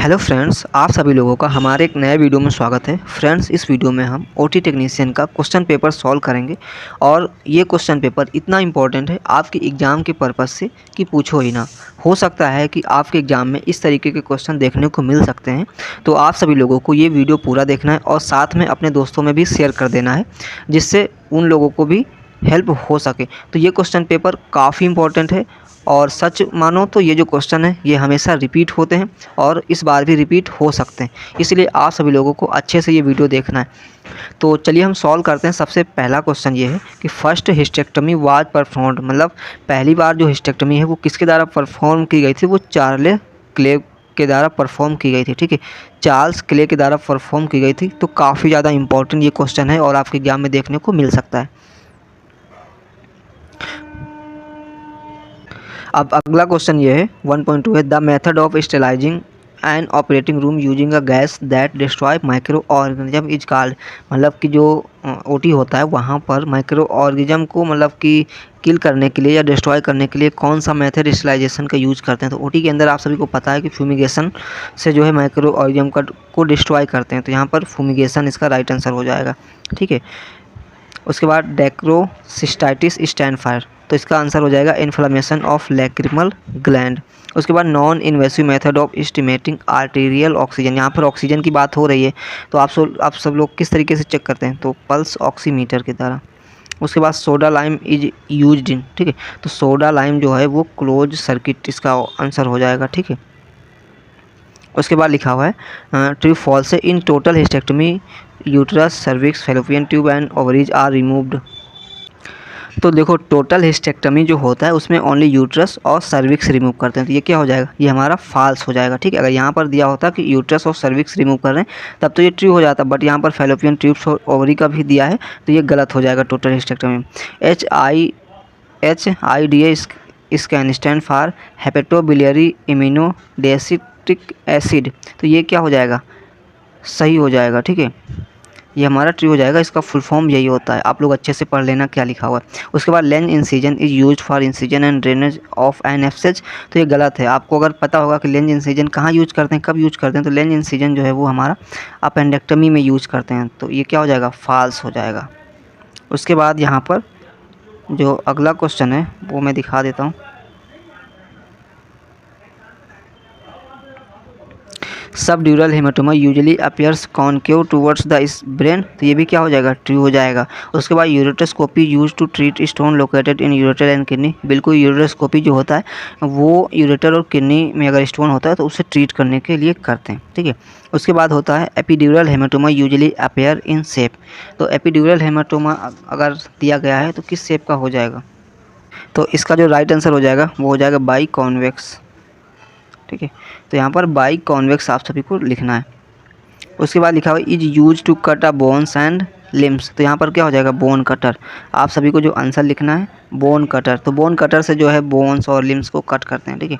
Hello friends, आप सभी लोगों का हमारे एक नए वीडियो में स्वागत है। फ्रेंड्स, इस वीडियो में हम ओटी टेक्नीशियन का क्वेश्चन पेपर सॉल्व करेंगे और ये क्वेश्चन पेपर इतना इम्पोर्टेंट है आपके एग्ज़ाम के पर्पज़ से कि पूछो ही ना। हो सकता है कि आपके एग्ज़ाम में इस तरीके के क्वेश्चन देखने को मिल सकते हैं, तो आप सभी लोगों को ये वीडियो पूरा देखना है और साथ में अपने दोस्तों में भी शेयर कर देना है, जिससे उन लोगों को भी हेल्प हो सके। तो ये क्वेश्चन पेपर काफ़ी इम्पोर्टेंट है और सच मानो तो ये जो क्वेश्चन है ये हमेशा रिपीट होते हैं और इस बार भी रिपीट हो सकते हैं, इसलिए आप सभी लोगों को अच्छे से ये वीडियो देखना है। तो चलिए हम सॉल्व करते हैं। सबसे पहला क्वेश्चन ये है कि फर्स्ट हिस्टेक्टमी वाज परफॉर्म्ड, मतलब पहली बार जो हिस्टेक्टमी है वो किसके द्वारा परफॉर्म की गई थी? वो चार्ले क्ले के द्वारा परफॉर्म की गई थी। ठीक है, चार्ल्स क्ले के द्वारा परफॉर्म की गई थी। तो काफ़ी ज़्यादा इंपॉर्टेंट ये क्वेश्चन है और आपके एग्जाम में देखने को मिल सकता है। अब अगला क्वेश्चन ये है 1.2 है, the method of sterilising an operating room using a gas that destroy microorganism is called. मतलब कि जो ओटी होता है वहाँ पर माइक्रो ऑर्गेनिज्म को मतलब कि किल करने के लिए या डिस्ट्रॉय करने के लिए कौन सा मेथड स्टेलाइजेशन का यूज़ करते हैं? तो ओटी के अंदर आप सभी को पता है कि फ्यूमिगेशन से जो है माइक्रो ऑर्गेनिज्म को डिस्ट्रॉय करते हैं, तो यहाँ पर फ्यूमिगेशन इसका राइट आंसर हो जाएगा। ठीक है, उसके बाद डेक्रोसिस्टाइटिस स्टैंड फायर, तो इसका आंसर हो जाएगा इन्फ्लामेशन ऑफ लैक्रिमल ग्लैंड। उसके बाद non invasive method of estimating arterial oxygen, यहाँ पर ऑक्सीजन की बात हो रही है, तो आप सब लोग किस तरीके से चेक करते हैं? तो पल्स ऑक्सीमीटर की तरह। उसके बाद soda lime is used in, ठीक है, तो सोडा लाइम जो है वो क्लोज सर्किट इसका आंसर हो जाएगा। ठीक है, उसके बाद लिखा हुआ है ट्रू फॉल्स है, in total hysterectomy uterus cervix fallopian tube and ovaries are removed. तो देखो, टोटल हिस्टेक्टमी जो होता है उसमें ओनली यूट्रस और सर्विक्स रिमूव करते हैं, तो ये क्या हो जाएगा? ये हमारा फॉल्स हो जाएगा। ठीक है, अगर यहाँ पर दिया होता कि यूट्रस और सर्विक्स रिमूव कर रहे हैं तब तो ये ट्रू हो जाता, बट यहाँ पर फैलोपियन ट्यूब्स और ओवरी का भी दिया है, तो ये गलत हो जाएगा total hysterectomy. HIDA can stand for hepatobiliary iminodiacetic acid, तो ये क्या हो जाएगा? सही हो जाएगा। ठीक है, ये हमारा ट्री हो जाएगा, इसका फुल फॉर्म यही होता है। आप लोग अच्छे से पढ़ लेना क्या लिखा हुआ है। उसके बाद Lanz incision is used for incision and drainage of an abscess, तो ये गलत है। आपको अगर पता होगा कि लेंज इंसिजन कहाँ यूज करते हैं, कब यूज करते हैं, तो लेंज इंसिजन जो है वो हमारा अपेंडेक्टमी में यूज करते हैं, तो ये क्या हो जाएगा? फॉल्स हो जाएगा। उसके बाद यहाँ पर जो अगला क्वेश्चन है वो मैं दिखा देता हूँ। सब ड्यूरल haematoma usually appears concave towards the brain, तो ये भी क्या हो जाएगा? ट्रू हो जाएगा। उसके बाद ureteroscopy use to treat stone located in ureter and kidney, बिल्कुल यूरेट्रोस्कोपी जो होता है वो यूरेटर और किडनी में अगर स्टोन होता है तो उसे ट्रीट करने के लिए करते हैं। ठीक है, उसके बाद होता है epidural haematoma usually appear in shape, तो एपिड्यूरल हेमाटोमा अगर दिया गया है तो किस शेप का हो जाएगा? तो इसका जो राइट आंसर हो जाएगा वो हो जाएगा बाई कॉन्वेक्स। ठीक है, तो यहाँ पर बाई कॉन्वेक्स आप सभी को लिखना है। उसके बाद लिखा हुआ is use to cut a bones and limbs, तो यहाँ पर क्या हो जाएगा? Bone cutter. आप सभी को जो आंसर लिखना है बोन कटर, तो बोन कटर से जो है बोन्स और लिम्स को कट करते हैं। ठीक है,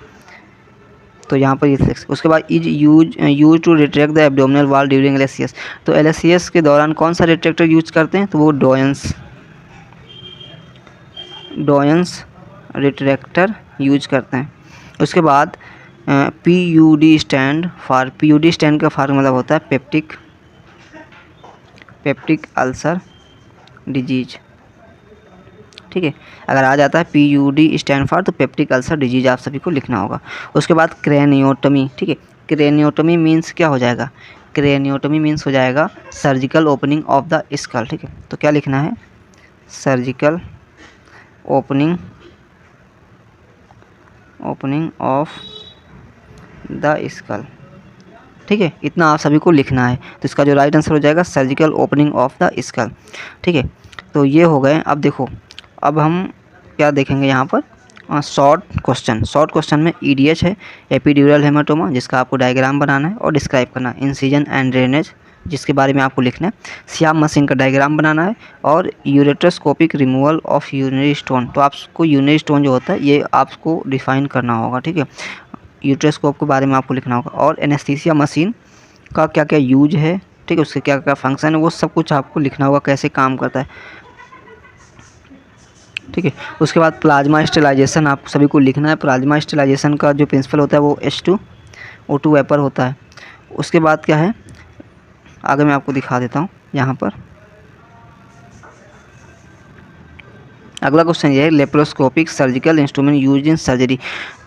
तो यहाँ पर ये उसके बाद is use to retract the abdominal wall during LSCS, तो LSCS के दौरान कौन सा रिट्रैक्टर यूज करते हैं? तो वो डोयंस रिट्रैक्टर यूज करते हैं। उसके बाद PUD stand for, PUD stand का फार्मूला होता है पेप्टिक अल्सर डिजीज। ठीक है, अगर आ जाता है PUD स्टैंड फॉर तो पेप्टिक अल्सर डिजीज आप सभी को लिखना होगा। उसके बाद क्रेनियोटमी। ठीक है, क्रेनियोटमी मीन्स क्या हो जाएगा? क्रेनियोटमी मीन्स हो जाएगा surgical opening of the skull. ठीक है, तो क्या लिखना है? Surgical opening of the skull. ठीक है, इतना आप सभी को लिखना है, तो इसका जो राइट आंसर हो जाएगा surgical opening of the skull. ठीक है, तो ये हो गए। अब देखो, अब हम क्या देखेंगे यहाँ पर? शॉर्ट क्वेश्चन में EDH है, एपिड्यूरल हेमाटोमा, जिसका आपको डायग्राम बनाना है और डिस्क्राइब करना है। इंसिजन एंड ड्रेनेज, जिसके बारे में आपको लिखना है। सियाम मशीन का डायग्राम बनाना है और यूरेट्रोस्कोपिक रिमूवल ऑफ यूरिनरी स्टोन, तो आपको यूरिनरी स्टोन जो होता है ये आपको डिफाइन करना होगा। ठीक है, यूट्रोस्कोप के बारे में आपको लिखना होगा और एनेस्थीसिया मशीन का क्या क्या यूज है, ठीक है, उसके क्या क्या फंक्शन है, वो सब कुछ आपको लिखना होगा, कैसे काम करता है। ठीक है, उसके बाद प्लाज्मा स्टेलाइजेशन आप सभी को लिखना है। प्लाज्मा स्टेलाइजेशन का जो प्रिंसिपल होता है वो H2O2 वेपर होता है। उसके बाद क्या है, आगे मैं आपको दिखा देता हूँ यहाँ पर। अगला क्वेश्चन ये है, laparoscopic surgical instrument use in surgery.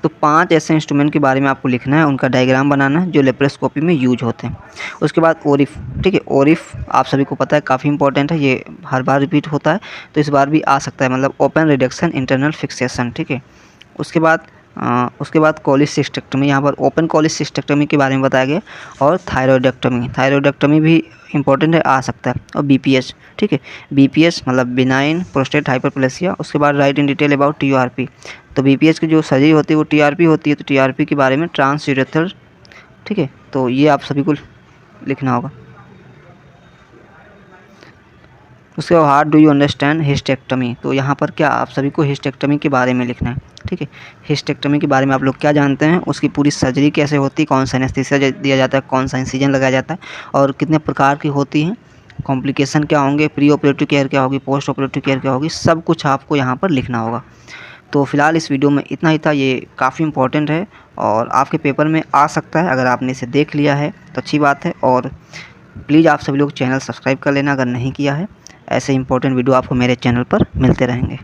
तो 5 ऐसे इंस्ट्रूमेंट के बारे में आपको लिखना है, उनका डायग्राम बनाना है जो लेप्रोस्कोपी में यूज होते हैं। उसके बाद ओरिफ, ठीक है, ओरिफ आप सभी को पता है काफ़ी इंपॉर्टेंट है, ये हर बार रिपीट होता है तो इस बार भी आ सकता है, मतलब ओपन रिडक्शन इंटरनल फिक्सेशन, ठीक है। उसके बाद कोलिसिस्टेक्टमी, यहाँ पर ओपन कोलिसिस्टेक्टमी के बारे में बताया गया, और थायरॉयडेक्टमी भी इंपॉर्टेंट है, आ सकता है, और बीपीएच, ठीक है। बीपीएच मतलब बिनाइन प्रोस्टेट हाइपरप्लेसिया। उसके बाद right in detail about TRP. तो बीपीएच की जो सर्जरी होती है वो टीआरपी होती है, तो टीआरपी के बारे में ट्रांसयूरेथ्रल, ठीक है, तो ये आप सभी को लिखना होगा। उसके बाद how do you understand hysterectomy. तो यहाँ पर क्या आप सभी को हिस्टेक्टमी के बारे में लिखना है, ठीक है। हिस्टेक्टमी के बारे में आप लोग क्या जानते हैं, उसकी पूरी सर्जरी कैसे होती है, कौन सा एनेस्थीसिया दिया जाता है, कौन सा इंसिजन लगाया जाता है, और कितने प्रकार की होती हैं, कॉम्प्लिकेशन क्या होंगे, प्री ऑपरेटिव केयर क्या होगी, पोस्ट ऑपरेटिव केयर क्या होगी, सब कुछ आपको यहाँ पर लिखना होगा। तो फिलहाल इस वीडियो में इतना ही था, ये काफ़ी इंपॉर्टेंट है और आपके पेपर में आ सकता है। अगर आपने इसे देख लिया है तो अच्छी बात है, और प्लीज़ आप सभी लोग चैनल सब्सक्राइब कर लेना अगर नहीं किया है। ऐसे इंपॉर्टेंट वीडियो आपको मेरे चैनल पर मिलते रहेंगे।